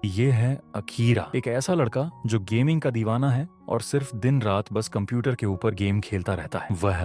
ये है अकीरा, एक ऐसा लड़का जो गेमिंग का दीवाना है और सिर्फ दिन रात बस कंप्यूटर के ऊपर गेम खेलता रहता है। वह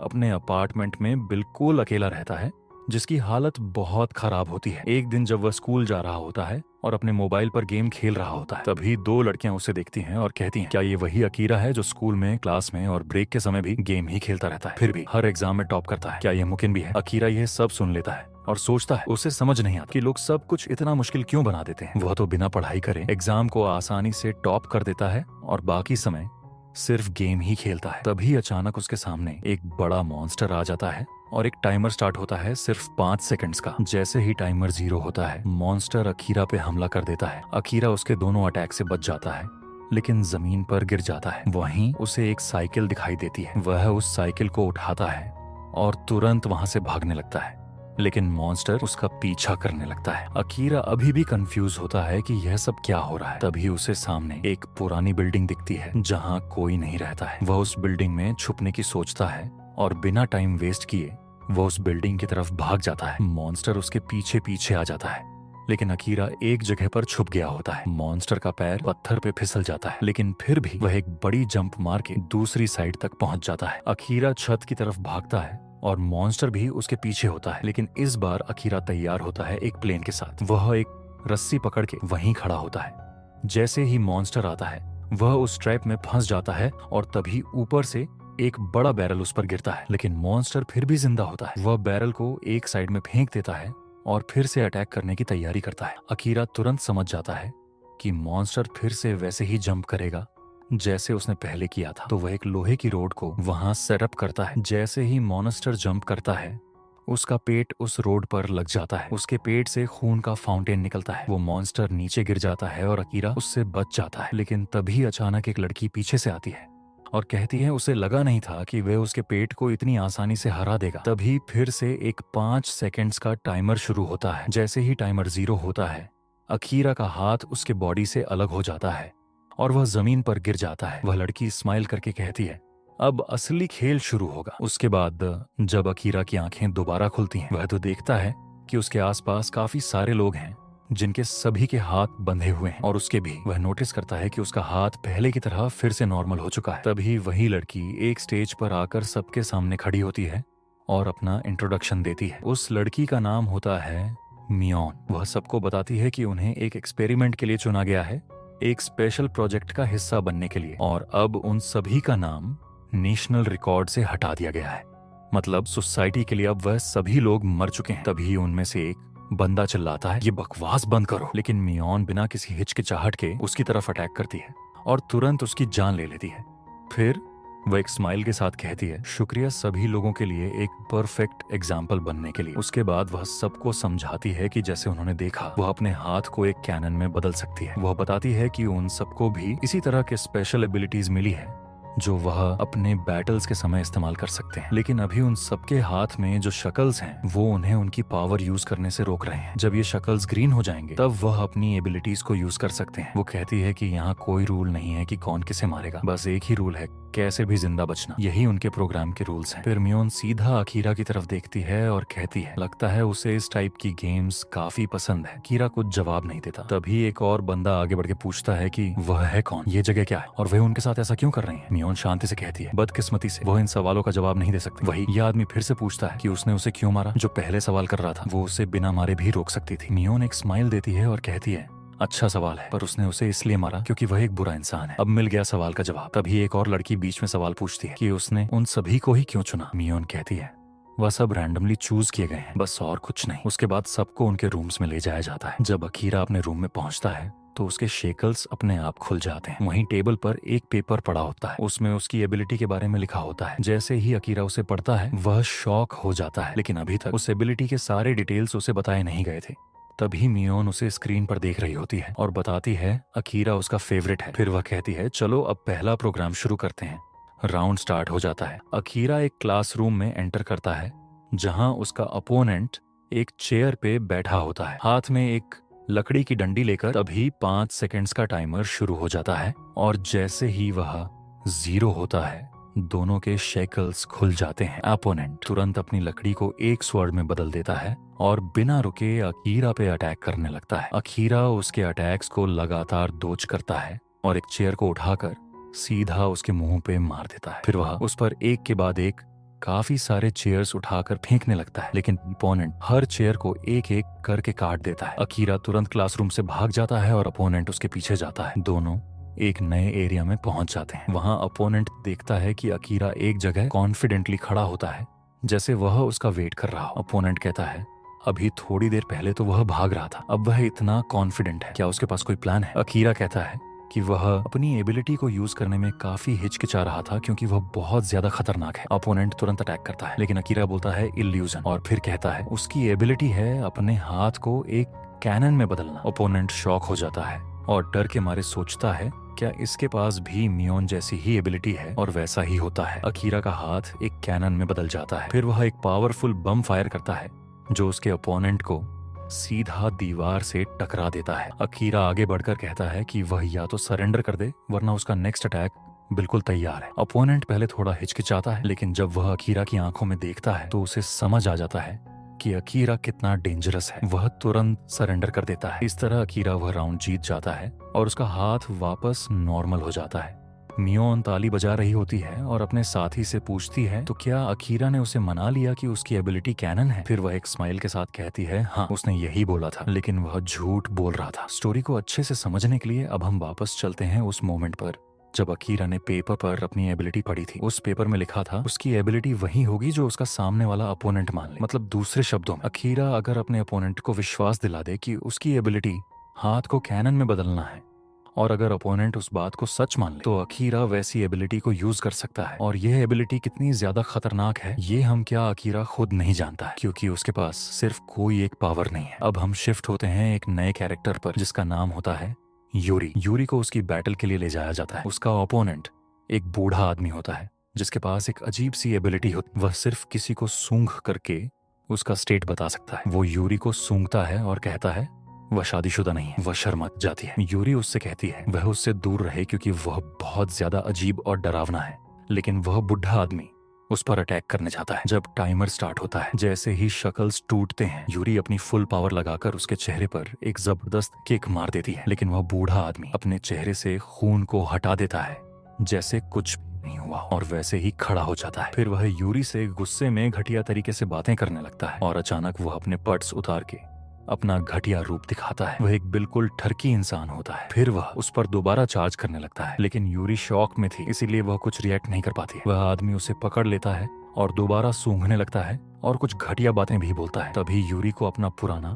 अपने अपार्टमेंट में बिल्कुल अकेला रहता है, जिसकी हालत बहुत खराब होती है। एक दिन जब वह स्कूल जा रहा होता है और अपने मोबाइल पर गेम खेल रहा होता है, तभी दो लड़कियां उसे देखती हैं और कहती हैं, क्या ये वही अकीरा है जो स्कूल में, क्लास में और ब्रेक के समय भी गेम ही खेलता रहता है, फिर भी हर एग्जाम में टॉप करता है? क्या ये मुमकिन भी है? अकीरा यह सब सुन लेता है और सोचता है, उसे समझ नहीं आता कि लोग सब कुछ इतना मुश्किल क्यों बना देते हैं। वह तो बिना पढ़ाई करे एग्जाम को आसानी से टॉप कर देता है और बाकी समय सिर्फ गेम ही खेलता है। तभी अचानक उसके सामने एक बड़ा मॉन्स्टर आ जाता है और एक टाइमर स्टार्ट होता है सिर्फ 5 सेकंड्स का। जैसे ही टाइमर 0 होता है, मॉन्स्टर अकीरा पे हमला कर देता है। अकीरा उसके दोनों अटैक से बच जाता है, लेकिन जमीन पर गिर जाता है। वहीं उसे एक साइकिल दिखाई देती है। वह उस साइकिल को उठाता है और तुरंत वहां से भागने लगता है, लेकिन मॉन्स्टर उसका पीछा करने लगता है। अकीरा अभी भी कंफ्यूज होता है कि यह सब क्या हो रहा है। तभी उसे सामने एक पुरानी बिल्डिंग दिखती है जहां कोई नहीं रहता है। वह उस बिल्डिंग में छुपने की सोचता है और बिना टाइम वेस्ट किए वो उस बिल्डिंग की तरफ भाग जाता है। मॉन्स्टर उसके पीछे पीछे आ जाता है, लेकिन अकीरा एक जगह पर छुप गया होता है। मॉन्स्टर का पैर पत्थर पे फिसल जाता है, लेकिन फिर भी वह एक बड़ी जंप मार के दूसरी साइड तक पहुंच जाता है। अकीरा छत की तरफ भागता है और मॉन्स्टर भी उसके पीछे होता है, लेकिन इस बार अकीरा तैयार होता है एक प्लेन के साथ। वह एक रस्सी पकड़ के वहीं खड़ा होता है। जैसे ही मॉन्स्टर आता है, वह उस ट्रैप में फंस जाता है और तभी ऊपर से एक बड़ा बैरल उस पर गिरता है, लेकिन मॉन्स्टर फिर भी जिंदा होता है। वह बैरल को एक साइड में फेंक देता है और फिर से अटैक करने की तैयारी करता है। अकीरा तुरंत समझ जाता है कि मॉन्स्टर फिर से वैसे ही जंप करेगा जैसे उसने पहले किया था, तो वह एक लोहे की रोड को वहां सेटअप करता है। जैसे ही मॉन्स्टर जंप करता है, उसका पेट उस रोड पर लग जाता है। उसके पेट से खून का फाउंटेन निकलता है। वो मॉन्स्टर नीचे गिर जाता है और अकीरा उससे बच जाता है, लेकिन तभी अचानक एक लड़की पीछे से आती है और कहती है उसे लगा नहीं था कि वह उसके पेट को इतनी आसानी से हरा देगा। तभी फिर से एक 5 सेकंड्स का टाइमर शुरू होता है। जैसे ही टाइमर 0 होता है, अकीरा का हाथ उसके बॉडी से अलग हो जाता है और वह जमीन पर गिर जाता है। वह लड़की स्माइल करके कहती है, अब असली खेल शुरू होगा। उसके बाद जब अकीरा की आंखें दोबारा खुलती हैं, वह तो देखता है कि उसके आसपास काफी सारे लोग हैं जिनके सभी के हाथ बंधे हुए हैं, और उसके भी। वह नोटिस करता है कि उसका हाथ पहले की तरह फिर से नॉर्मल हो चुका है। तभी वही लड़की एक स्टेज पर आकर सबके सामने खड़ी होती है और अपना इंट्रोडक्शन देती है। उस लड़की का नाम होता है मियोन। वह सबको बताती है कि उन्हें एक एक्सपेरिमेंट के लिए चुना गया है, एक स्पेशल प्रोजेक्ट का हिस्सा बनने के लिए, और अब उन सभी का नाम नेशनल रिकॉर्ड से हटा दिया गया है। मतलब सोसाइटी के लिए अब वह सभी लोग मर चुके हैं। तभी उनमें से एक बंदा चिल्लाता है, ये बकवास बंद करो। लेकिन मियोन बिना किसी हिचकिचाहट के उसकी तरफ अटैक करती है और तुरंत उसकी जान ले लेती है। फिर वह एक स्माइल के साथ कहती है, शुक्रिया सभी लोगों के लिए एक परफेक्ट एग्जाम्पल बनने के लिए। उसके बाद वह सबको समझाती है कि जैसे उन्होंने देखा, वह अपने हाथ को एक कैनन में बदल सकती है। वह बताती है कि उन सबको भी इसी तरह के स्पेशल एबिलिटीज मिली है जो वह अपने बैटल्स के समय इस्तेमाल कर सकते हैं, लेकिन अभी उन सबके हाथ में जो शकल्स हैं वो उन्हें उनकी पावर यूज करने से रोक रहे हैं। जब ये शकल्स ग्रीन हो जाएंगे, तब वह अपनी एबिलिटीज को यूज कर सकते हैं। वो कहती है कि यहाँ कोई रूल नहीं है कि कौन किसे मारेगा, बस एक ही रूल है, कैसे भी जिंदा बचना। यही उनके प्रोग्राम के रूल्स हैं। फिर मियोन सीधा अकीरा की तरफ देखती है और कहती है, लगता है उसे इस टाइप की गेम्स काफी पसंद है। अकीरा कुछ जवाब नहीं देता। तभी एक और बंदा आगे बढ़ के पूछता है कि वह है कौन, ये जगह क्या है और वह उनके साथ ऐसा क्यों कर रही है। मियोन शांति से कहती है, बदकिस्मती से वह इन सवालों का जवाब नहीं दे सकती। वही यह आदमी फिर से पूछता है कि उसने उसे क्यों मारा। जो पहले सवाल कर रहा था, वो उसे बिना मारे भी रोक सकती थी। मियोन एक स्माइल देती है और कहती है, अच्छा सवाल है, पर उसने उसे इसलिए मारा क्योंकि वह एक बुरा इंसान है। अब मिल गया सवाल का जवाब। तभी एक और लड़की बीच में सवाल पूछती है कि उसने उन सभी को ही क्यों चुना। मियोन कहती है, वह सब रैंडमली चूज किए गए हैं, बस और कुछ नहीं। उसके बाद सबको उनके रूम्स में ले जाया जाता है। जब अकीरा अपने रूम में पहुंचता है तो उसके शेकल्स अपने आप खुल जाते हैं। वहीं टेबल पर एक पेपर पड़ा होता है, उसमें उसकी एबिलिटी के बारे में लिखा होता है। जैसे ही अकीरा उसे पढ़ता है, वह शॉक हो जाता है, लेकिन अभी तक उस एबिलिटी के सारे डिटेल्स उसे बताए नहीं गए थे। तभी मियोन उसे स्क्रीन पर देख रही होती है और बताती है अकीरा उसका फेवरेट है। फिर वह कहती है, चलो अब पहला प्रोग्राम शुरू करते हैं। राउंड स्टार्ट हो जाता है। अकीरा एक क्लासरूम में एंटर करता है जहां उसका अपोनेंट एक चेयर पे बैठा होता है, हाथ में एक लकड़ी की डंडी लेकर। तभी 5 सेकंड्स का टाइमर शुरू हो जाता है और जैसे ही वह 0 होता है, दोनों के शेकल्स खुल जाते हैं। अपोनेंट तुरंत अपनी लकड़ी को एक स्वॉर्ड में बदल देता है और बिना रुके अकीरा पे अटैक करने लगता है। अकीरा उसके अटैक्स को लगातार डॉज करता है और एक चेयर को उठाकर सीधा उसके मुंह पे मार देता है। फिर वह उस पर एक के बाद एक काफी सारे चेयर्स उठाकर फेंकने लगता है, लेकिन अपोनेंट हर चेयर को एक एक करके काट देता है। अकीरा तुरंत क्लासरूम से भाग जाता है और अपोनेंट उसके पीछे जाता है। दोनों एक नए एरिया में पहुंच जाते हैं। वहां अपोनेंट देखता है कि अकीरा एक जगह कॉन्फिडेंटली खड़ा होता है, जैसे वह उसका वेट कर रहा हो। अपोनेंट कहता है, अभी थोड़ी देर पहले तो वह भाग रहा था, अब वह इतना कॉन्फिडेंट है, क्या उसके पास कोई प्लान है? अकीरा कहता है कि वह अपनी एबिलिटी को यूज करने में काफी हिचकिचा रहा था क्योंकि वह बहुत ज्यादा खतरनाक है। अपोनेंट तुरंत अटैक करता है, लेकिन अकीरा बोलता है इल्यूजन, और फिर कहता है उसकी एबिलिटी है अपने हाथ को एक कैनन में बदलना। अपोनेंट शॉक हो जाता है और डर के मारे सोचता है क्या इसके पास भी मियोन जैसी ही एबिलिटी है, और वैसा ही होता है। अकीरा का हाथ एक कैनन में बदल जाता है। फिर वह एक पावरफुल बम फायर करता है जो उसके अपोनेंट को सीधा दीवार से टकरा देता है। अकीरा आगे बढ़कर कहता है कि वह या तो सरेंडर कर दे वरना उसका नेक्स्ट अटैक बिल्कुल तैयार है। अपोनेंट पहले थोड़ा हिचकिचाता है, लेकिन जब वह अकीरा की आंखों में देखता है तो उसे समझ आ जाता है कि अकीरा कितना डेंजरस है। वह तुरंत सरेंडर कर देता है। इस तरह अकीरा वह राउंड जीत जाता है और उसका हाथ वापस नॉर्मल हो जाता है। मियोन ताली बजा रही होती है और अपने साथी से पूछती है तो क्या अकीरा ने उसे मना लिया कि उसकी एबिलिटी कैनन है? फिर वह एक स्माइल के साथ कहती है हाँ, उसने यही बोला था, लेकिन वह झूठ बोल रहा था। स्टोरी को अच्छे से समझने के लिए अब हम वापस चलते हैं उस मोमेंट पर जब अकीरा ने पेपर पर अपनी एबिलिटी पढ़ी थी। उस पेपर में लिखा था उसकी एबिलिटी वही होगी जो उसका सामने वाला अपोनेंट मान ले। मतलब दूसरे शब्दों में अकीरा अगर अपने अपोनेंट को विश्वास दिला दे कि उसकी एबिलिटी हाथ को कैनन में बदलना है, और अगर अपोनेंट उस बात को सच मान ले तो अकीरा वैसी एबिलिटी को यूज कर सकता है। और यह एबिलिटी कितनी ज्यादा खतरनाक है ये हम क्या अकीरा खुद नहीं जानता है, क्योंकि उसके पास सिर्फ कोई एक पावर नहीं है। अब हम शिफ्ट होते हैं एक नए कैरेक्टर पर जिसका नाम होता है यूरी। यूरी को उसकी बैटल के लिए ले जाया जाता है। उसका ओपोनेंट एक बूढ़ा आदमी होता है जिसके पास एक अजीब सी एबिलिटी होती है। वह सिर्फ किसी को सूंघ करके उसका स्टेट बता सकता है। वो यूरी को सूंघता है और कहता है वह शादीशुदा नहीं है। वह शर्मा जाती है। यूरी उससे कहती है वह उससे दूर रहे क्योंकि वह बहुत ज्यादा अजीब और डरावना है, लेकिन वह बुढ़ा आदमी उस पर अटैक करने जाता है। जब टाइमर स्टार्ट होता है, जैसे ही शक्ल्स टूटते हैं, यूरी अपनी फुल पावर लगाकर उसके चेहरे पर एक जबरदस्त किक मार देती है, लेकिन वह बूढ़ा आदमी अपने चेहरे से खून को हटा देता है जैसे कुछ नहीं हुआ और वैसे ही खड़ा हो जाता है। फिर वह यूरी से गुस्से में घटिया तरीके से बातें करने लगता है और अचानक वह अपने पर्ट्स उतार के अपना घटिया रूप दिखाता है। वह एक बिल्कुल ठरकी इंसान होता है। फिर वह उस पर दोबारा चार्ज करने लगता है, लेकिन यूरी शॉक में थी इसीलिए वह कुछ रिएक्ट नहीं कर पाती। वह आदमी उसे पकड़ लेता है और दोबारा सूंघने लगता है और कुछ घटिया बातें भी बोलता है। तभी यूरी को अपना पुराना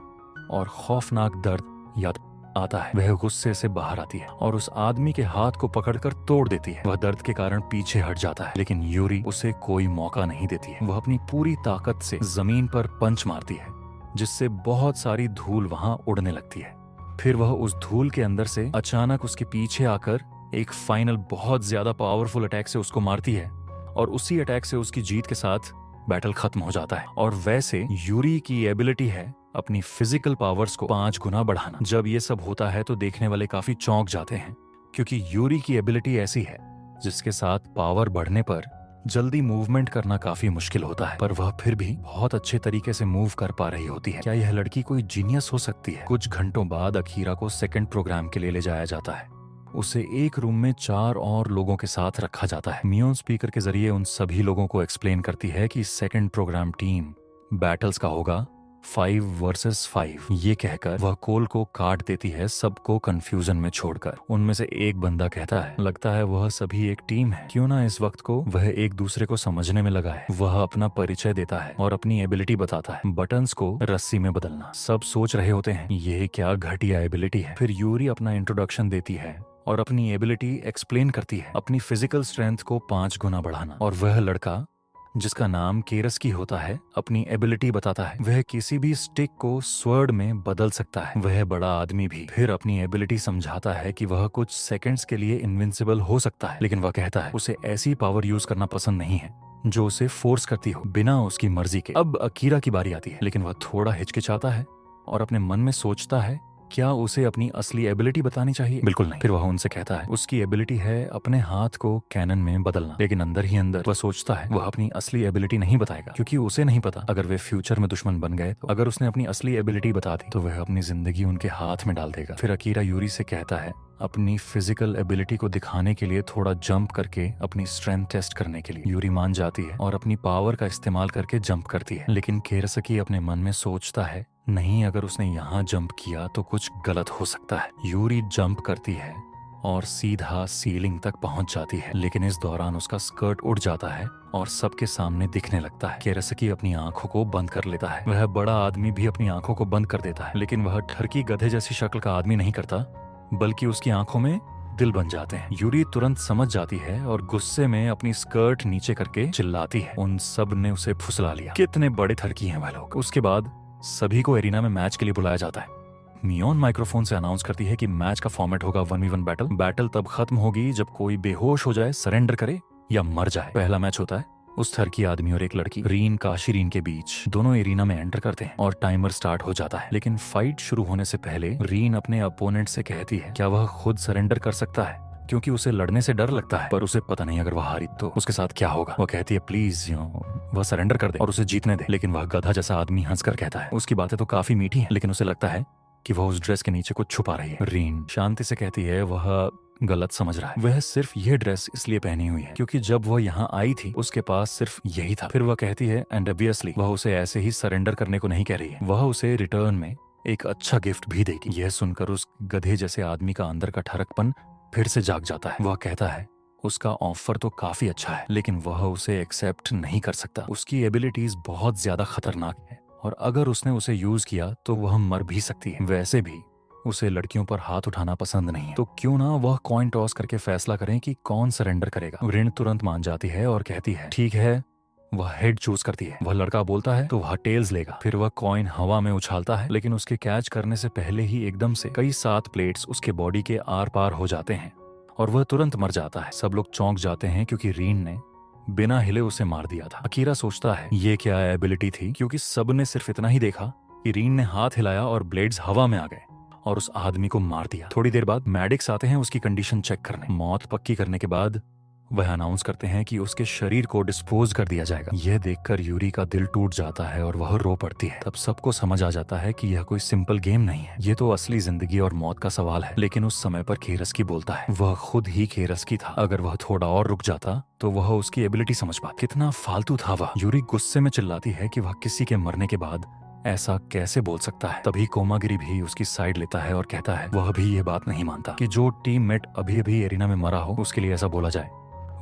और खौफनाक दर्द याद आता है। वह गुस्से से बाहर आती है और उस आदमी के हाथ को पकड़कर तोड़ देती है। वह दर्द के कारण पीछे हट जाता है, लेकिन यूरी उसे कोई मौका नहीं देती है। वह अपनी पूरी ताकत से जमीन पर पंच मारती है जिससे बहुत सारी धूल वहां उड़ने लगती है। फिर वह उस धूल के अंदर से अचानक उसके पीछे आकर एक फाइनल बहुत ज्यादा पावरफुल अटैक से उसको मारती है और उसी अटैक से उसकी जीत के साथ बैटल खत्म हो जाता है। और वैसे यूरी की एबिलिटी है अपनी फिजिकल पावर्स को 5 गुना बढ़ाना। जब ये सब होता है तो देखने वाले काफी चौंक जाते हैं क्योंकि यूरी की एबिलिटी ऐसी है जिसके साथ पावर बढ़ने पर जल्दी मूवमेंट करना काफी मुश्किल होता है, पर वह फिर भी बहुत अच्छे तरीके से मूव कर पा रही होती है। क्या यह लड़की कोई जीनियस हो सकती है? कुछ घंटों बाद अकीरा को सेकंड प्रोग्राम के लिए ले जाया जाता है। उसे एक रूम में 4 और लोगों के साथ रखा जाता है। मियोन स्पीकर के जरिए उन सभी लोगों को एक्सप्लेन करती है कि सेकंड प्रोग्राम टीम बैटल्स का होगा 5 वर्सेस 5। ये कहकर वह कोल को काट देती है, सबको कंफ्यूजन में छोड़कर। उनमें से एक बंदा कहता है लगता है वह सभी एक टीम है, क्यों ना इस वक्त को वह एक दूसरे को समझने में लगा है। वह अपना परिचय देता है और अपनी एबिलिटी बताता है, बटन्स को रस्सी में बदलना। सब सोच रहे होते हैं ये क्या घटिया एबिलिटी है। फिर यूरी अपना इंट्रोडक्शन देती है और अपनी एबिलिटी एक्सप्लेन करती है, अपनी फिजिकल स्ट्रेंथ को 5 गुना बढ़ाना। और वह लड़का जिसका नाम केरस्की होता है अपनी एबिलिटी बताता है, वह किसी भी स्टिक को स्वर्ड में बदल सकता है। वह बड़ा आदमी भी फिर अपनी एबिलिटी समझाता है कि वह कुछ सेकंड्स के लिए इनविंसिबल हो सकता है, लेकिन वह कहता है उसे ऐसी पावर यूज करना पसंद नहीं है जो उसे फोर्स करती हो बिना उसकी मर्जी के। अब अकीरा की बारी आती है, लेकिन वह थोड़ा हिचकिचाता है और अपने मन में सोचता है क्या उसे अपनी असली एबिलिटी बतानी चाहिए? बिल्कुल नहीं। फिर वह उनसे कहता है उसकी एबिलिटी है अपने हाथ को कैनन में बदलना, लेकिन अंदर ही अंदर वह सोचता है वह अपनी असली एबिलिटी नहीं बताएगा, क्योंकि उसे नहीं पता अगर वे फ्यूचर में दुश्मन बन गए तो। अगर उसने अपनी असली एबिलिटी बता दी तो वह अपनी जिंदगी उनके हाथ में डाल देगा। फिर अकीरा यूरी से कहता है अपनी फिजिकल एबिलिटी को दिखाने के लिए थोड़ा जंप करके अपनी स्ट्रेंथ टेस्ट करने के लिए। यूरी मान जाती है और अपनी पावर का इस्तेमाल करके जंप करती है, लेकिन केरसकी अपने मन में सोचता है नहीं, अगर उसने यहाँ जंप किया तो कुछ गलत हो सकता है। यूरी जंप करती है और सीधा सीलिंग तक पहुंच जाती है, लेकिन इस दौरान उसका स्कर्ट उड़ जाता है और सबके सामने दिखने लगता है। केरसकी अपनी आंखों को बंद कर लेता है। वह बड़ा आदमी भी अपनी आंखों को बंद कर देता है, लेकिन वह ठरकी गधे जैसी शक्ल का आदमी नहीं करता, बल्कि उसकी आंखों में दिल बन जाते हैं। यूरी तुरंत समझ जाती है और गुस्से में अपनी स्कर्ट नीचे करके चिल्लाती है उन सब ने उसे फुसला लिया, कितने बड़े ठरकी हैं वह लोग। उसके बाद सभी को एरिना में मैच के लिए बुलाया जाता है। मियोन माइक्रोफोन से अनाउंस करती है कि मैच का फॉर्मेट होगा 1v1 बैटल। बैटल तब खत्म होगी जब कोई बेहोश हो जाए, सरेंडर करे या मर जाए। पहला मैच होता है उस ठरकी आदमी और एक लड़की रीन काशीरीन के बीच। दोनों एरिना में एंटर करते हैं और टाइमर स्टार्ट हो जाता है, लेकिन फाइट शुरू होने से पहले रीन अपने अपोनेंट से कहती है क्या वह खुद सरेंडर कर सकता है, क्योंकि उसे लड़ने से डर लगता है, पर उसे पता नहीं अगर वह हारी तो उसके साथ क्या होगा। वह कहती है प्लीज वह सरेंडर कर दे और उसे जीतने दे, लेकिन वह गधा जैसा आदमी हंसकर कहता है उसकी बातें तो काफी मीठी हैं, लेकिन उसे लगता है कि वह उस ड्रेस के नीचे कुछ छुपा रही है। रीन शांति से कहती है वह गलत समझ रहा है, वह सिर्फ यह ड्रेस इसलिए पहनी हुई है क्योंकि जब वह यहाँ आई थी उसके पास सिर्फ यही था। फिर वह कहती है एंड ऑब्वियसली वह उसे ऐसे ही सरेंडर करने को नहीं कह रही है, वह उसे रिटर्न में एक अच्छा गिफ्ट भी देगी। यह सुनकर उस गधे जैसे आदमी का अंदर का ठरकपन फिर से जाग जाता है। वह कहता है उसका ऑफर तो काफी अच्छा है, लेकिन वह उसे एक्सेप्ट नहीं कर सकता। उसकी एबिलिटीज बहुत ज्यादा खतरनाक है और अगर उसने उसे यूज किया तो वह मर भी सकती है। वैसे भी उसे लड़कियों पर हाथ उठाना पसंद नहीं है, तो क्यों ना वह कॉइन टॉस करके फैसला करें कि कौन सरेंडर करेगा। ऋण तुरंत मान जाती है और कहती है ठीक है। वह हेड चूज करती है। वह लड़का बोलता है तो वह टेल्स लेगा। फिर वह कॉइन हवा में उछालता है, लेकिन उसके कैच करने से पहले ही एकदम से कई 7 प्लेट्स उसके बॉडी के आर पार हो जाते हैं और वह तुरंत मर जाता है। सब लोग चौंक जाते हैं क्योंकि रीन ने बिना हिले उसे मार दिया था। अकीरा सोचता है ये क्या एबिलिटी थी, क्योंकि सब ने सिर्फ इतना ही देखा कि रीन ने हाथ हिलाया और ब्लेड्स हवा में आ गए और उस आदमी को मार दिया। थोड़ी देर बाद मेडिक्स आते हैं उसकी कंडीशन चेक करने। मौत पक्की करने के बाद वह अनाउंस करते हैं कि उसके शरीर को डिस्पोज कर दिया जाएगा। यह देखकर यूरी का दिल टूट जाता है और वह रो पड़ती है। तब सबको समझ आ जाता है कि यह कोई सिंपल गेम नहीं है, ये तो असली जिंदगी और मौत का सवाल है। लेकिन उस समय पर केरस्की बोलता है वह खुद ही केरस्की था, अगर वह थोड़ा और रुक जाता तो वह उसकी एबिलिटी समझ पाता। कितना फालतू था वह। यूरी गुस्से में चिल्लाती है कि वह किसी के मरने के बाद ऐसा कैसे बोल सकता है। तभी कोमागिरी भी उसकी साइड लेता है और कहता है वह भी ये बात नहीं मानता कि जो टीममेट अभी अभी एरिना में मरा हो उसके लिए ऐसा बोला जाए।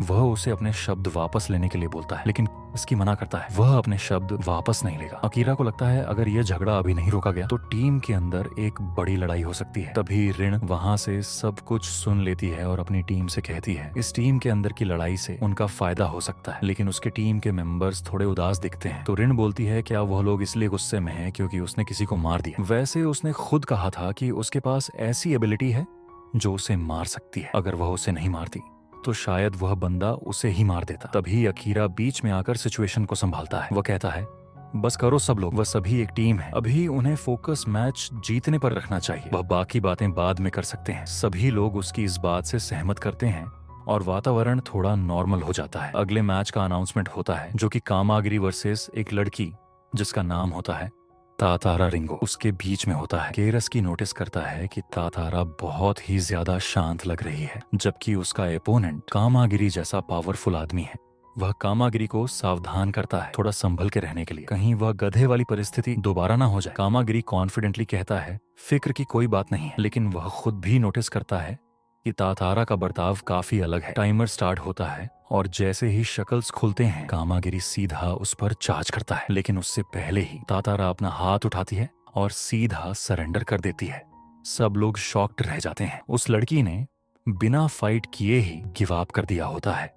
वह उसे अपने शब्द वापस लेने के लिए बोलता है, लेकिन इसकी मना करता है, वह अपने शब्द वापस नहीं लेगा। अकीरा को लगता है अगर यह झगड़ा अभी नहीं रोका गया तो टीम के अंदर एक बड़ी लड़ाई हो सकती है। तभी ऋण वहां से सब कुछ सुन लेती है और अपनी टीम से कहती है इस टीम के अंदर की लड़ाई से उनका फायदा हो सकता है। लेकिन उसके टीम के मेंबर्स थोड़े उदास दिखते हैं, तो ऋण बोलती है क्या वह लोग इसलिए गुस्से में है क्योंकि उसने किसी को मार दिया। वैसे उसने खुद कहा था कि उसके पास ऐसी एबिलिटी है जो उसे मार सकती है। अगर वह उसे नहीं मारती तो शायद वह बंदा उसे ही मार देता। तभी अकीरा बीच में आकर सिचुएशन को संभालता है। वह कहता है बस करो सब लोग, वह सभी एक टीम है, अभी उन्हें फोकस मैच जीतने पर रखना चाहिए, वह बाकी बातें बाद में कर सकते हैं। सभी लोग उसकी इस बात से सहमत करते हैं और वातावरण थोड़ा नॉर्मल हो जाता है। अगले मैच का अनाउंसमेंट होता है जो कि कामागिरी वर्सेस एक लड़की जिसका नाम होता है तातारा रिंगो, उसके बीच में होता है। केरस्की नोटिस करता है कि तातारा बहुत ही ज्यादा शांत लग रही है, जबकि उसका एपोनेंट कामागिरी जैसा पावरफुल आदमी है। वह कामागिरी को सावधान करता है थोड़ा संभल के रहने के लिए, कहीं वह गधे वाली परिस्थिति दोबारा ना हो जाए। कामागिरी कॉन्फिडेंटली कहता है फिक्र की कोई बात नहीं है, लेकिन वह खुद भी नोटिस करता है कि तातारा का बर्ताव काफी अलग है। टाइमर स्टार्ट होता है और जैसे ही शक्ल्स खुलते हैं कामागिरी सीधा उस पर चार्ज करता है, लेकिन उससे पहले ही तातारा अपना हाथ उठाती है और सीधा सरेंडर कर देती है। सब लोग शॉक्ड रह जाते हैं। उस लड़की ने बिना फाइट किए ही गिव अप कर दिया होता है।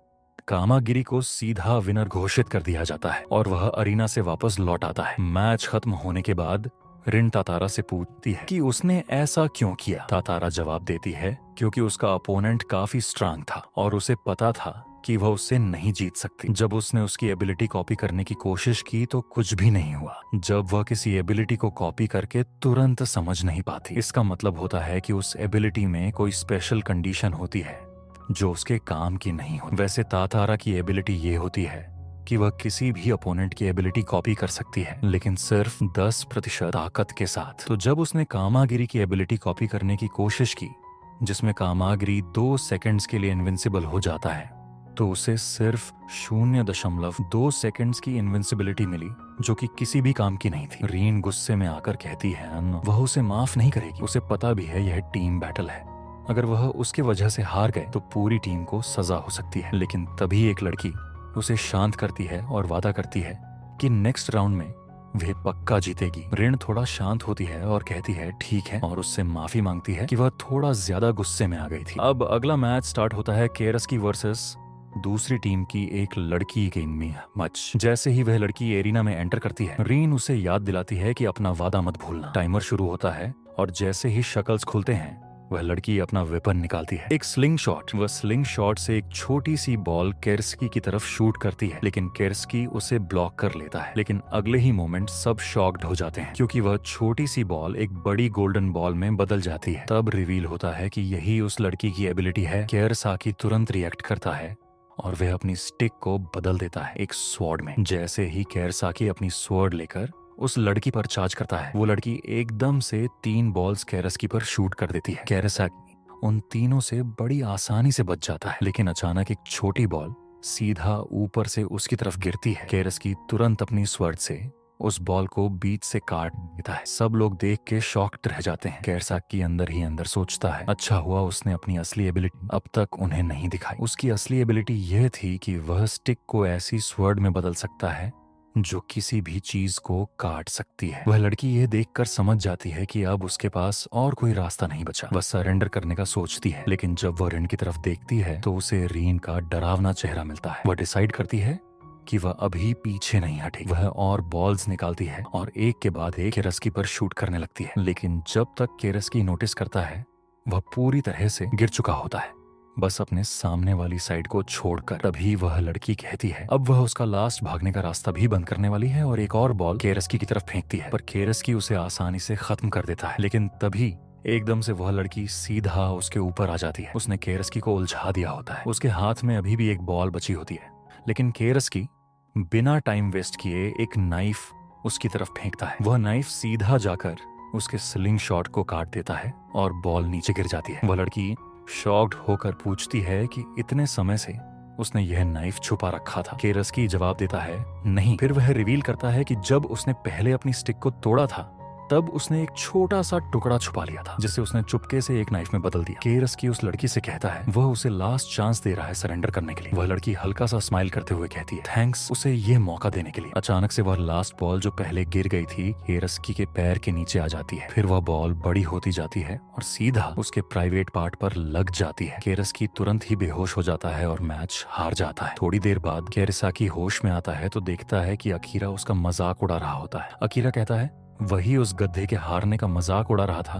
कामागिरी को सीधा विनर घोषित कर दिया जाता है और वह अरीना से वापस लौट आता है। मैच खत्म होने के बाद रिन तातारा से पूछती है कि उसने ऐसा क्यों किया। तातारा जवाब देती है क्योंकि उसका अपोनेंट काफी स्ट्रांग था और उसे पता था कि वह उससे नहीं जीत सकती। जब उसने उसकी एबिलिटी कॉपी करने की कोशिश की तो कुछ भी नहीं हुआ। जब वह किसी एबिलिटी को कॉपी करके तुरंत समझ नहीं पाती, इसका मतलब होता है कि उस एबिलिटी में कोई स्पेशल कंडीशन होती है जो उसके काम की नहीं होती। वैसे तातारा की एबिलिटी ये होती है कि वह किसी भी अपोनेंट की एबिलिटी कॉपी कर सकती है, लेकिन सिर्फ 10% ताकत के साथ। तो जब उसने कामागिरी की एबिलिटी कॉपी करने की कोशिश की, जिसमें कामागिरी 2 सेकंड्स के लिए इनविंसिबल हो जाता है, तो उसे सिर्फ 0.2 सेकंड्स की इनविंसिबिलिटी मिली, जो कि किसी भी काम की नहीं थी। रीन गुस्से में आकर कहती है वह उसे माफ नहीं करेगी। उसे पता भी है यह टीम बैटल है, अगर वह उसके वजह से हार गए तो पूरी टीम को सजा हो सकती है। लेकिन तभी एक लड़की उसे शांत करती है और वादा करती है कि नेक्स्ट राउंड में वह पक्का जीतेगी। रिन थोड़ा शांत होती है और कहती है ठीक है, और उससे माफी मांगती है कि वह थोड़ा ज्यादा गुस्से में आ गई थी। अब अगला मैच स्टार्ट होता है केरस्की वर्सेस दूसरी टीम की एक लड़की के में मच। जैसे ही वह लड़की एरिना में एंटर करती है, रीन उसे याद दिलाती है कि अपना वादा मत भूलना। टाइमर शुरू होता है और जैसे ही शक्ल्स खुलते हैं, वह लड़की अपना वेपन निकालती है, एक स्लिंग शॉट। वह स्लिंग शॉट से एक छोटी सी बॉल केरस्की की तरफ शूट करती है, लेकिन केरस्की उसे ब्लॉक कर लेता है। लेकिन अगले ही मोमेंट सब शॉक्ड हो जाते हैं, क्योंकि वह छोटी सी बॉल एक बड़ी गोल्डन बॉल में बदल जाती है। तब रिवील होता है कि यही उस लड़की की एबिलिटी है। केरसाकी तुरंत रिएक्ट करता है और वह अपनी स्टिक को बदल देता है एक स्वॉर्ड में। जैसे ही केरसाकी अपनी स्वॉर्ड लेकर उस लड़की पर चार्ज करता है, वो लड़की एकदम से 3 बॉल्स केरस्की पर शूट कर देती है। केरसाकी उन तीनों से बड़ी आसानी से बच जाता है, लेकिन अचानक एक छोटी बॉल सीधा ऊपर से उसकी तरफ गिरती है। केरस्की तुरंत अपनी स्वॉर्ड से उस बॉल को बीच से काट देता है। सब लोग देख के शॉक्ड रह जाते हैं। केरसाकी अंदर ही अंदर सोचता है, अच्छा हुआ उसने अपनी असली एबिलिटी अब तक उन्हें नहीं दिखाई। उसकी असली एबिलिटी यह थी कि वह स्टिक को ऐसी स्वॉर्ड में बदल सकता है जो किसी भी चीज को काट सकती है। वह लड़की यह देखकर समझ जाती है कि अब उसके पास और कोई रास्ता नहीं बचा। वह सरेंडर करने का सोचती है, लेकिन जब वह रिन की तरफ देखती है तो उसे रीन का डरावना चेहरा मिलता है। वह डिसाइड करती है कि वह अभी पीछे नहीं हटेगी। वह और बॉल्स निकालती है और एक के बाद एक केरस्की पर शूट करने लगती है, लेकिन जब तक केरस्की नोटिस करता है, वह पूरी तरह से गिर चुका होता है, बस अपने सामने वाली साइड को छोड़कर। तभी वह लड़की कहती है अब वह उसका लास्ट भागने का रास्ता भी बंद करने वाली है और एक और बॉल केरस्की की तरफ फेंकती है, पर केरस्की उसे आसानी से खत्म कर देता है। लेकिन तभी एकदम से वह लड़की सीधा उसके ऊपर आ जाती है। उसने केरस्की को उलझा दिया होता है। उसके हाथ में अभी भी एक बॉल बची होती है, लेकिन केरस्की बिना टाइम वेस्ट किए एक नाइफ उसकी तरफ फेंकता है। वह नाइफ सीधा जाकर उसके स्लिंग शॉट को काट देता है और बॉल नीचे गिर जाती है। वह लड़की शॉक्ड होकर पूछती है कि इतने समय से उसने यह नाइफ छुपा रखा था। केरस्की जवाब देता है नहीं। फिर वह रिवील करता है कि जब उसने पहले अपनी स्टिक को तोड़ा था, तब उसने एक छोटा सा टुकड़ा छुपा लिया था, जिसे उसने चुपके से एक नाइफ में बदल दिया। केरस्की उस लड़की से कहता है वह उसे लास्ट चांस दे रहा है सरेंडर करने के लिए। वह लड़की हल्का सा स्माइल करते हुए कहती है थैंक्स उसे ये मौका देने के लिए। अचानक से वह लास्ट बॉल जो पहले गिर गई थी केरस्की के पैर के नीचे आ जाती है। फिर वह बॉल बड़ी होती जाती है और सीधा उसके प्राइवेट पार्ट पर लग जाती है। केरस्की तुरंत ही बेहोश हो जाता है और मैच हार जाता है। थोड़ी देर बाद केरसाकी होश में आता है तो देखता है कि अकीरा उसका मजाक उड़ा रहा होता है। अकीरा कहता है वही उस गधे के हारने का मजाक उड़ा रहा था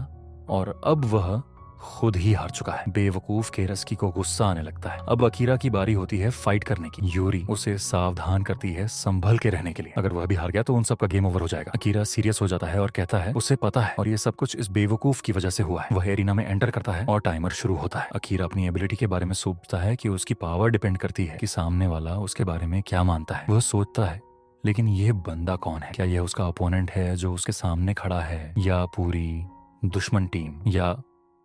और अब वह खुद ही हार चुका है। बेवकूफ केरस्की को गुस्सा आने लगता है। अब अकीरा की बारी होती है फाइट करने की। यूरी उसे सावधान करती है संभल के रहने के लिए, अगर वह भी हार गया तो उन सबका गेम ओवर हो जाएगा। अकीरा सीरियस हो जाता है और कहता है उसे पता है और ये सब कुछ इस बेवकूफ की वजह से हुआ है। वह एरिना में एंटर करता है और टाइमर शुरू होता है। अकीरा अपनी एबिलिटी के बारे में सोचता है कि उसकी पावर डिपेंड करती है कि सामने वाला उसके बारे में क्या मानता है। वह सोचता है लेकिन यह बंदा कौन है? क्या यह उसका अपोनेंट है जो उसके सामने खड़ा है, या पूरी दुश्मन टीम, या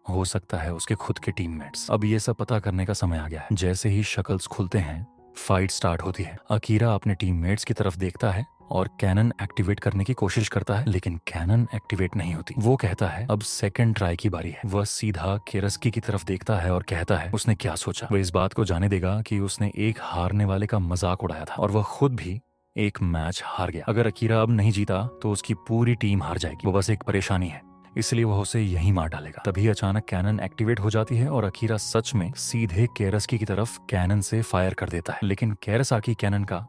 हो सकता है उसके खुद के टीममेट्स? अब ये सब पता करने का समय आ गया है। जैसे ही शक्ल्स खुलते हैं फाइट स्टार्ट होती है। अकीरा अपने टीममेट्स की तरफ देखता है और कैनन एक्टिवेट करने की कोशिश करता है, लेकिन कैनन एक्टिवेट नहीं होती। वो कहता है अब सेकंड ट्राई की बारी है। वह सीधा केरस्की की तरफ देखता है और कहता है उसने क्या सोचा। वह इस बात को जाने देगा कि उसने एक हारने वाले का मजाक उड़ाया था और वह खुद भी एक मैच हार गया। अगर अकीरा अब नहीं जीता तो उसकी पूरी टीम हार जाएगी। वो बस एक परेशानी है, इसलिए वह उसे यहीं मार डालेगा। तभी अचानक कैनन एक्टिवेट हो जाती है और अकीरा सच में सीधे केरस्की की तरफ कैनन से फायर कर देता है, लेकिन केरसाकी कैनन का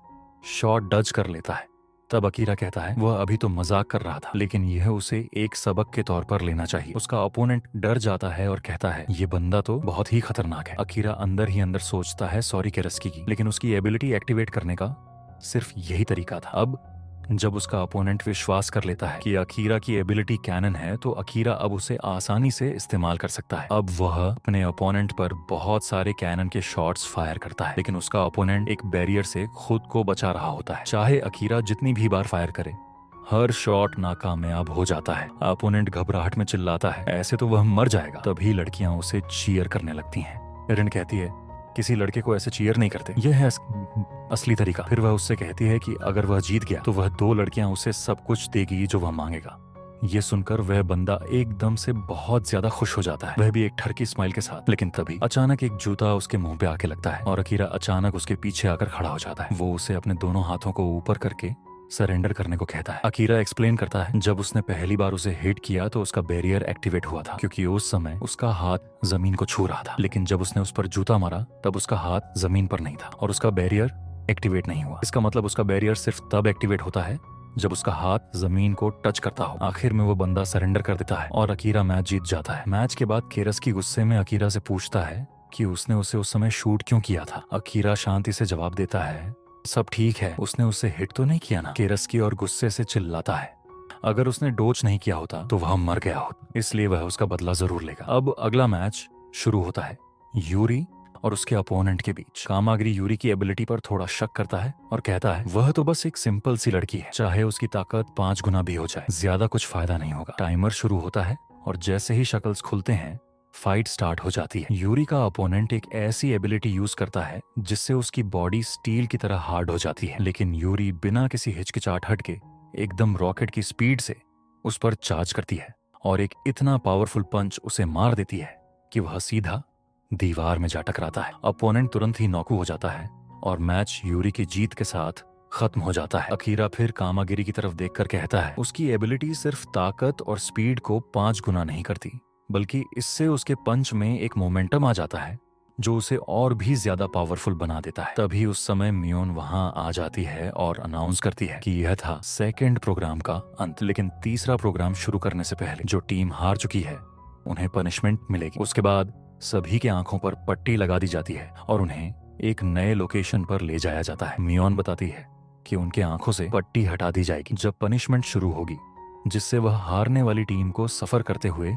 शॉट डज कर लेता है तब अकीरा कहता है वह अभी तो मजाक कर रहा था, लेकिन यह उसे एक सबक के तौर पर लेना चाहिए। उसका अपोनेंट डर जाता है और कहता है ये बंदा तो बहुत ही खतरनाक है। अकीरा अंदर ही अंदर सोचता है सॉरी केरस्की की, लेकिन उसकी एबिलिटी एक्टिवेट करने का सिर्फ यही तरीका था। अब जब उसका अपोनेंट विश्वास कर लेता है कि अकीरा की एबिलिटी कैनन है, तो अकीरा अब उसे आसानी से इस्तेमाल कर सकता है। अब वह अपने अपोनेंट पर बहुत सारे कैनन के शॉट्स फायर करता है, लेकिन उसका अपोनेंट एक बैरियर से खुद को बचा रहा होता है। चाहे अकीरा जितनी भी बार फायर करे, हर शॉट नाकामयाब हो जाता है। अपोनेंट घबराहट में चिल्लाता है ऐसे तो वह मर जाएगा। तभी लड़कियां उसे चीयर करने लगती हैं। रिन कहती है किसी लड़के को ऐसे चीयर नहीं करते, यह है असली तरीका। फिर वह उससे कहती है कि अगर वह जीत गया तो वह 2 लड़कियां उसे सब कुछ देगी जो वह मांगेगा। ये सुनकर वह बंदा एकदम से बहुत ज्यादा खुश हो जाता है, वह भी एक ठरकी स्माइल के साथ। लेकिन तभी अचानक एक जूता उसके मुंह पे आके लगता है और अकीरा अचानक उसके पीछे आकर खड़ा हो जाता है। वो उसे अपने दोनों हाथों को ऊपर करके सरेंडर करने को कहता है। अकीरा एक्सप्लेन करता है जब उसने पहली बार उसे हिट किया तो उसका बैरियर एक्टिवेट हुआ था, क्योंकि उस समय उसका हाथ जमीन को छू रहा था। लेकिन जब उसने उस पर जूता मारा तब उसका हाथ जमीन पर नहीं था और उसका बैरियर एक्टिवेट नहीं हुआ। इसका मतलब उसका बैरियर सिर्फ तब एक्टिवेट होता है जब उसका हाथ जमीन को टच करता हो। आखिर में वो बंदा सरेंडर कर देता है और अकीरा मैच जीत जाता है। मैच के बाद केरस्की गुस्से में अकीरा से पूछता है कि उसने उसे उस समय शूट क्यों किया था। अकीरा शांति से जवाब देता है सब ठीक है, उसने उसे हिट तो नहीं किया ना। केरस्की और गुस्से से चिल्लाता है अगर उसने डोज नहीं किया होता तो वह मर गया होता, इसलिए वह उसका बदला जरूर लेगा। अब अगला मैच शुरू होता है यूरी और उसके अपोनेंट के बीच। कामागिरी यूरी की एबिलिटी पर थोड़ा शक करता है और कहता है वह तो बस एक सिंपल सी लड़की है, चाहे उसकी ताकत 5 गुना भी हो जाए, ज्यादा कुछ फायदा नहीं होगा। टाइमर शुरू होता है और जैसे ही शक्ल्स खुलते हैं फाइट स्टार्ट हो जाती है। यूरी का अपोनेंट एक ऐसी एबिलिटी यूज करता है जिससे उसकी बॉडी स्टील की तरह हार्ड हो जाती है, लेकिन यूरी बिना किसी हिचकिचाहट के एकदम रॉकेट की स्पीड से उस पर चार्ज करती है और एक इतना पावरफुल पंच उसे मार देती है कि वह सीधा दीवार में जा टकराता है। अपोनेंट तुरंत ही नॉकू हो जाता है और मैच यूरी की जीत के साथ खत्म हो जाता है। अकीरा फिर कामागिरी की तरफ देखकर कहता है उसकी एबिलिटी सिर्फ ताकत और स्पीड को 5 गुना नहीं करती, बल्कि इससे उसके पंच में एक मोमेंटम आ जाता है जो उसे और भी ज्यादा पावरफुल बना देता है। तभी उस समय मियोन वहां आ जाती है और अनाउंस करती है कि यह था सेकंड प्रोग्राम का अंत, लेकिन तीसरा प्रोग्राम शुरू करने से पहले जो टीम हार चुकी है उन्हें पनिशमेंट मिलेगी। उसके बाद सभी के आंखों पर पट्टी लगा दी जाती है और उन्हें एक नए लोकेशन पर ले जाया जाता है। मियोन बताती है कि उनके आंखों से पट्टी हटा दी जाएगी जब पनिशमेंट शुरू होगी, जिससे वह हारने वाली टीम को सफर करते हुए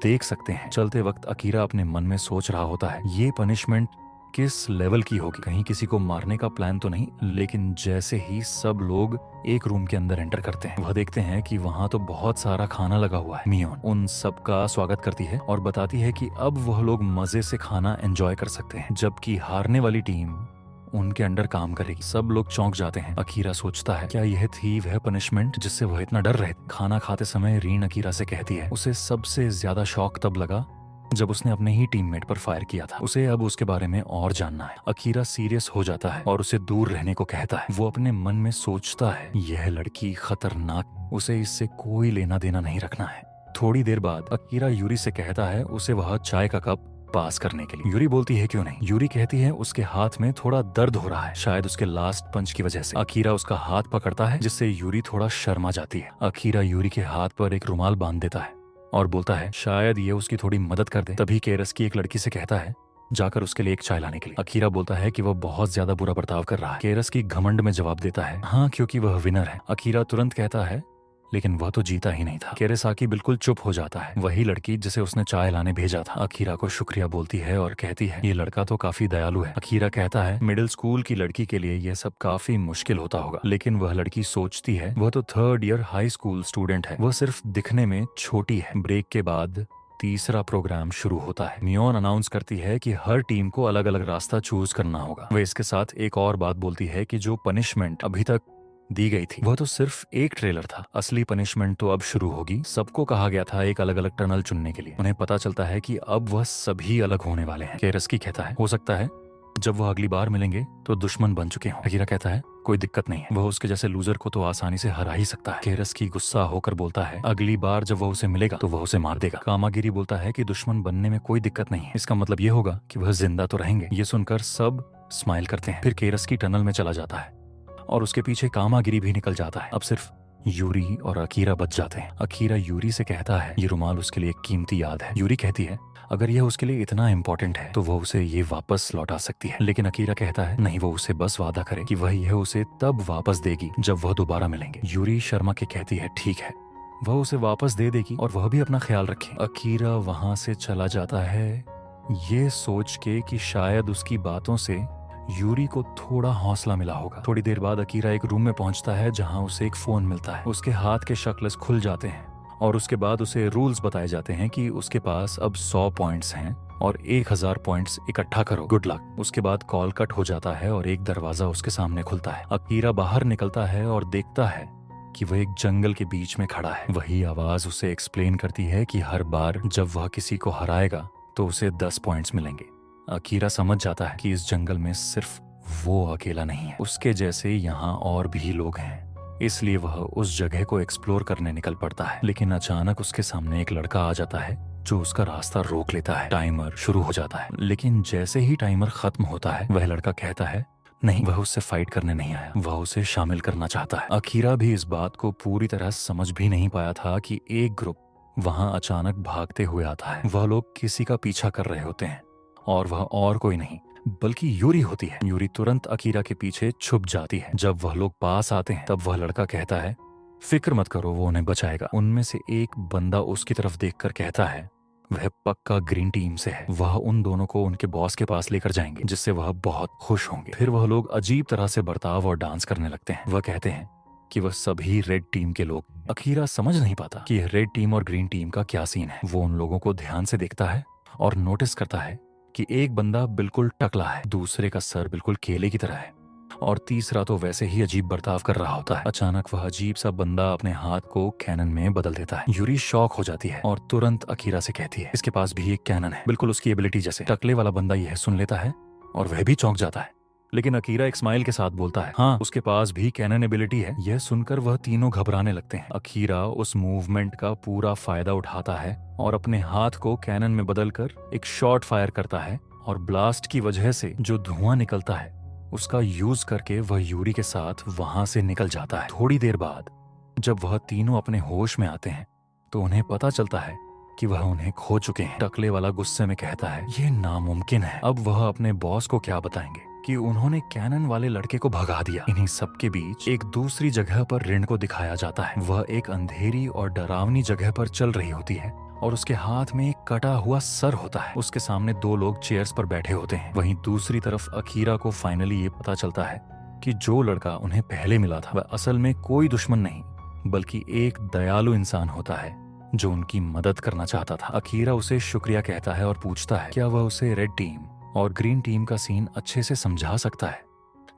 देख सकते हैं। चलते वक्त अकीरा अपने मन में सोच रहा होता है ये पनिशमेंट किस लेवल की होगी, कहीं किसी को मारने का प्लान तो नहीं। लेकिन जैसे ही सब लोग एक रूम के अंदर एंटर करते हैं वह देखते हैं कि वहां तो बहुत सारा खाना लगा हुआ है। मियोन उन सब का स्वागत करती है और बताती है कि अब वह लोग मजे से खाना एंजॉय कर सकते हैं, जबकि हारने वाली टीम उनके अंडर काम करेगी। सब लोग चौंक जाते हैं। अकीरा सोचता है क्या यह थी वह पनिशमेंट जिससे वह इतना डर रहे। खाना खाते समय रीन अकीरा से कहती है उसे सबसे ज्यादा शौक तब लगा जब उसने अपने ही टीममेट पर फायर किया था, उसे अब उसके बारे में और जानना है। अकीरा सीरियस हो जाता है और उसे दूर रहने को कहता है। वो अपने मन में सोचता है यह लड़की खतरनाक, उसे इससे कोई लेना देना नहीं रखना है। थोड़ी देर बाद अकीरा यूरी से कहता है उसे वह चाय का कप पास करने के लिए। यूरी बोलती है क्यों नहीं। यूरी कहती है उसके हाथ में थोड़ा दर्द हो रहा है, शायद उसके लास्ट पंच की वजह से। अकीरा उसका हाथ पकड़ता है जिससे यूरी थोड़ा शर्मा जाती है। अकीरा यूरी के हाथ पर एक रुमाल बांध देता है और बोलता है शायद ये उसकी थोड़ी मदद कर दे। तभी केरस्की एक लड़की से कहता है जाकर उसके लिए एक चाय लाने के लिए। अकीरा बोलता है कि वह बहुत ज्यादा बुरा बर्ताव कर रहा है। केरस्की घमंड में जवाब देता है हाँ क्योंकि वह विनर है। अकीरा तुरंत कहता है लेकिन वह तो जीता ही नहीं था। केरेसाकी बिल्कुल चुप हो जाता है। वही लड़की जिसे उसने चाय लाने भेजा था अकीरा को शुक्रिया बोलती है और कहती है ये लड़का तो काफी दयालु है। अकीरा कहता है मिडिल स्कूल की लड़की के लिए यह सब काफी मुश्किल होता होगा, लेकिन वह लड़की सोचती है वह तो 3rd year high school student है, वह सिर्फ दिखने में छोटी है। ब्रेक के बाद तीसरा प्रोग्राम शुरू होता है। मियोन अनाउंस करती है कि हर टीम को अलग अलग रास्ता चूज करना होगा। वह इसके साथ एक और बात बोलती है कि जो पनिशमेंट अभी तक दी गई थी वह तो सिर्फ एक ट्रेलर था, असली पनिशमेंट तो अब शुरू होगी। सबको कहा गया था एक अलग अलग टनल चुनने के लिए। उन्हें पता चलता है कि अब वह सभी अलग होने वाले हैं। केरस्की कहता है हो सकता है जब वह अगली बार मिलेंगे तो दुश्मन बन चुके हों। अकीरा कहता है कोई दिक्कत नहीं है, वह उसके जैसे लूजर को तो आसानी से हरा ही सकता है। केरस्की गुस्सा होकर बोलता है अगली बार जब वह उसे मिलेगा तो वह उसे मार देगा। कामागिरी बोलता है कि दुश्मन बनने में कोई दिक्कत नहीं है, इसका मतलब ये होगा कि वह जिंदा तो रहेंगे। ये सुनकर सब स्माइल करते हैं। फिर केरस्की टनल में चला जाता है और उसके पीछे कामागिरी भी निकल जाता है। अब सिर्फ यूरी और अकीरा बच जाते हैं। अकीरा यूरी से कहता है ये रुमाल उसके लिए एक कीमती याद है। यूरी कहती है अगर यह उसके लिए इतना इम्पोर्टेंट है तो वो उसे ये वापस लौटा सकती है, लेकिन अकीरा कहता है नहीं, वो उसे बस वादा करे कि वह यह उसे तब वापस देगी जब वह दोबारा मिलेंगे। यूरी शर्मा के कहती है ठीक है, वह उसे वापस दे देगी और वह भी अपना ख्याल रखे। अकीरा वहां से चला जाता है ये सोच के कि शायद उसकी बातों से यूरी को थोड़ा हौसला मिला होगा। थोड़ी देर बाद अकीरा एक रूम में पहुंचता है जहां उसे एक फोन मिलता है। उसके हाथ के शक्ल्स खुल जाते हैं और उसके बाद उसे रूल्स बताए जाते हैं कि उसके पास अब 100 पॉइंट्स हैं और 1000 पॉइंट्स इकट्ठा करो, गुड लक। उसके बाद कॉल कट हो जाता है और एक दरवाजा उसके सामने खुलता है। अकीरा बाहर निकलता है और देखता है कि वह एक जंगल के बीच में खड़ा है। वही आवाज उसे एक्सप्लेन करती है कि हर बार जब वह किसी को हराएगा तो उसे 10 पॉइंट्स मिलेंगे। अकीरा समझ जाता है कि इस जंगल में सिर्फ वो अकेला नहीं है, उसके जैसे यहाँ और भी लोग हैं, इसलिए वह उस जगह को एक्सप्लोर करने निकल पड़ता है। लेकिन अचानक उसके सामने एक लड़का आ जाता है जो उसका रास्ता रोक लेता है। टाइमर शुरू हो जाता है, लेकिन जैसे ही टाइमर खत्म होता है वह लड़का कहता है नहीं, वह उससे फाइट करने नहीं आया, वह उसे शामिल करना चाहता है। अकीरा भी इस बात को पूरी तरह समझ भी नहीं पाया था कि एक ग्रुप वहां अचानक भागते हुए आता है। वह लोग किसी का पीछा कर रहे होते हैं और वह और कोई नहीं बल्कि यूरी होती है। यूरी तुरंत अकीरा के पीछे छुप जाती है। जब वह लोग पास आते हैं तब वह लड़का कहता है फिक्र मत करो, वो उन्हें बचाएगा। उनमें से एक बंदा उसकी तरफ देखकर कहता है वह पक्का ग्रीन टीम से है, वह उन दोनों को उनके बॉस के पास लेकर जाएंगे जिससे वह बहुत खुश होंगे। फिर वह लोग अजीब तरह से बर्ताव और डांस करने लगते हैं। वह कहते हैं कि वह सभी रेड टीम के लोग। अकीरा समझ नहीं पाता कि रेड टीम और ग्रीन टीम का क्या सीन है। वो उन लोगों को ध्यान से देखता है और नोटिस करता है कि एक बंदा बिल्कुल टकला है, दूसरे का सर बिल्कुल केले की तरह है और तीसरा तो वैसे ही अजीब बर्ताव कर रहा होता है। अचानक वह अजीब सा बंदा अपने हाथ को कैनन में बदल देता है। यूरी शॉक हो जाती है और तुरंत अकीरा से कहती है इसके पास भी एक कैनन है, बिल्कुल उसकी एबिलिटी जैसे। टकले वाला बंदा यह सुन लेता है और वह भी चौंक जाता है, लेकिन अकीरा एक स्माइल के साथ बोलता है हाँ, उसके पास भी कैनन एबिलिटी है। यह सुनकर वह तीनों घबराने लगते हैं। अकीरा उस मूवमेंट का पूरा फायदा उठाता है और अपने हाथ को कैनन में बदलकर एक शॉट फायर करता है और ब्लास्ट की वजह से जो धुआं निकलता है उसका यूज करके वह यूरी के साथ वहां से निकल जाता है। थोड़ी देर बाद जब वह तीनों अपने होश में आते हैं तो उन्हें पता चलता है कि वह उन्हें खो चुके हैं। टकले वाला गुस्से में कहता है यह नामुमकिन है। अब वह अपने बॉस को क्या बताएंगे कि उन्होंने कैनन वाले लड़के को भगा दिया। इन्हीं सबके बीच एक दूसरी जगह पर रिन को दिखाया जाता है। वह एक अंधेरी और डरावनी जगह पर चल रही होती है और उसके हाथ में एक कटा हुआ सर होता है। उसके सामने दो लोग चेयर्स पर बैठे होते हैं। वहीं दूसरी तरफ अकीरा को फाइनली ये पता चलता है कि जो लड़का उन्हें पहले मिला था वह असल में कोई दुश्मन नहीं बल्कि एक दयालु इंसान होता है जो उनकी मदद करना चाहता था। अकीरा उसे शुक्रिया कहता है और पूछता है क्या वह उसे रेड टीम और ग्रीन टीम का सीन अच्छे से समझा सकता है।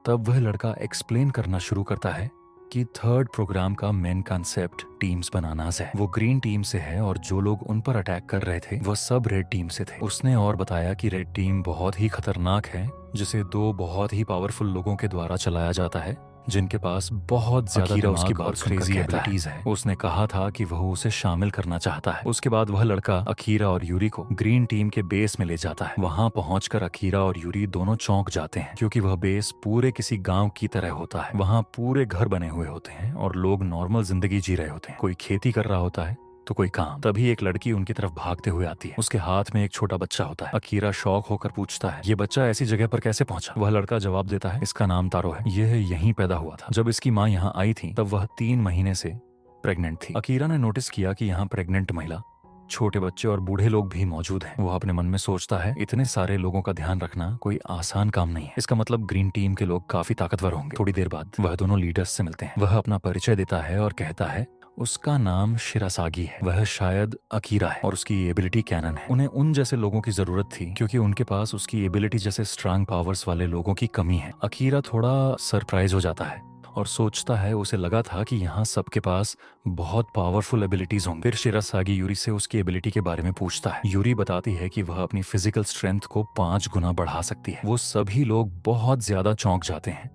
तब वह लड़का एक्सप्लेन करना शुरू करता है कि थर्ड प्रोग्राम का मेन कॉन्सेप्ट टीम्स बनाना है। वो ग्रीन टीम से है और जो लोग उन पर अटैक कर रहे थे वो सब रेड टीम से थे। उसने और बताया कि रेड टीम बहुत ही खतरनाक है जिसे दो बहुत ही पावरफुल लोगों के द्वारा चलाया जाता है जिनके पास बहुत ज्यादा उसकी बहुत क्रेजी एबिलिटीज है। उसने कहा था कि वह उसे शामिल करना चाहता है। उसके बाद वह लड़का अकीरा और यूरी को ग्रीन टीम के बेस में ले जाता है। वहां पहुंचकर अकीरा और यूरी दोनों चौंक जाते हैं क्योंकि वह बेस पूरे किसी गांव की तरह होता है। वहां पूरे घर बने हुए होते हैं और लोग नॉर्मल जिंदगी जी रहे होते हैं। कोई खेती कर रहा होता है तो कोई काम। तभी एक लड़की उनकी तरफ भागते हुए आती है। उसके हाथ में एक छोटा बच्चा होता है। अकीरा शॉक होकर पूछता है ये बच्चा ऐसी जगह पर कैसे पहुंचा। वह लड़का जवाब देता है इसका नाम तारो है, यह यहीं पैदा हुआ था। जब इसकी माँ यहाँ आई थी तब वह 3 महीने से प्रेग्नेंट थी। अकीरा ने नोटिस किया कि यहाँ प्रेग्नेंट महिला, छोटे बच्चे और बूढ़े लोग भी मौजूद हैं। वह अपने मन में सोचता है इतने सारे लोगों का ध्यान रखना कोई आसान काम नहीं है। इसका मतलब ग्रीन टीम के लोग काफी ताकतवर होंगे। थोड़ी देर बाद वह दोनों लीडर्स से मिलते हैं। वह अपना परिचय देता है और कहता है उसका नाम शिरासागी है, वह शायद अकीरा है और उसकी एबिलिटी कैनन है। उन्हें उन जैसे लोगों की जरूरत थी क्योंकि उनके पास उसकी एबिलिटी जैसे स्ट्रांग पावर्स वाले लोगों की कमी है। अकीरा थोड़ा सरप्राइज हो जाता है और सोचता है उसे लगा था कि यहाँ सबके पास बहुत पावरफुल एबिलिटीज होंगे। फिर शिरासागी यूरी से उसकी एबिलिटी के बारे में पूछता है। यूरी बताती है कि वह अपनी फिजिकल स्ट्रेंथ को 5 गुना बढ़ा सकती है। वो सभी लोग बहुत ज्यादा चौंक जाते हैं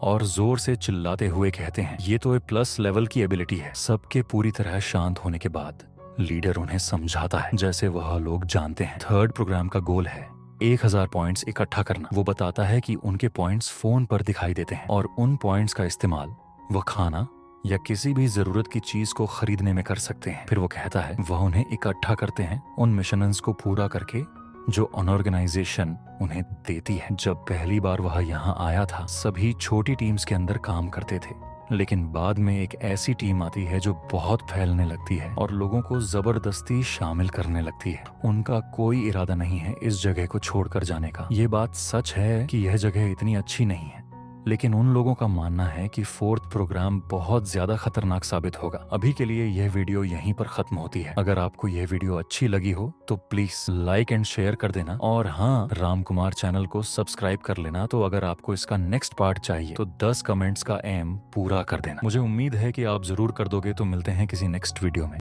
और जोर से चिल्लाते हुए कहते हैं ये तो एक प्लस लेवल की एबिलिटी है। सबके पूरी तरह शांत होने के बाद लीडर उन्हें समझाता है जैसे वह लोग जानते हैं। थर्ड प्रोग्राम का गोल है 1000 पॉइंट्स इकट्ठा करना। वो बताता है कि उनके पॉइंट्स फोन पर दिखाई देते हैं और उन पॉइंट्स का इस्तेमाल वो खाना या किसी भी जरूरत की चीज को खरीदने में कर सकते हैं। फिर वो कहता है वह उन्हें इकट्ठा करते हैं उन मिशंस को पूरा करके जो ऑर्गेनाइजेशन उन्हें देती है। जब पहली बार वह यहाँ आया था सभी छोटी टीम्स के अंदर काम करते थे, लेकिन बाद में एक ऐसी टीम आती है जो बहुत फैलने लगती है और लोगों को जबरदस्ती शामिल करने लगती है। उनका कोई इरादा नहीं है इस जगह को छोड़कर जाने का। ये बात सच है कि यह जगह इतनी अच्छी नहीं है, लेकिन उन लोगों का मानना है कि 4th प्रोग्राम बहुत ज्यादा खतरनाक साबित होगा। अभी के लिए यह वीडियो यहीं पर खत्म होती है। अगर आपको यह वीडियो अच्छी लगी हो तो प्लीज लाइक एंड शेयर कर देना, और हाँ, राम कुमार चैनल को सब्सक्राइब कर लेना। तो अगर आपको इसका नेक्स्ट पार्ट चाहिए तो 10 कमेंट्स का एम पूरा कर देना। मुझे उम्मीद है कि आप जरूर कर दोगे। तो मिलते हैं किसी नेक्स्ट वीडियो में।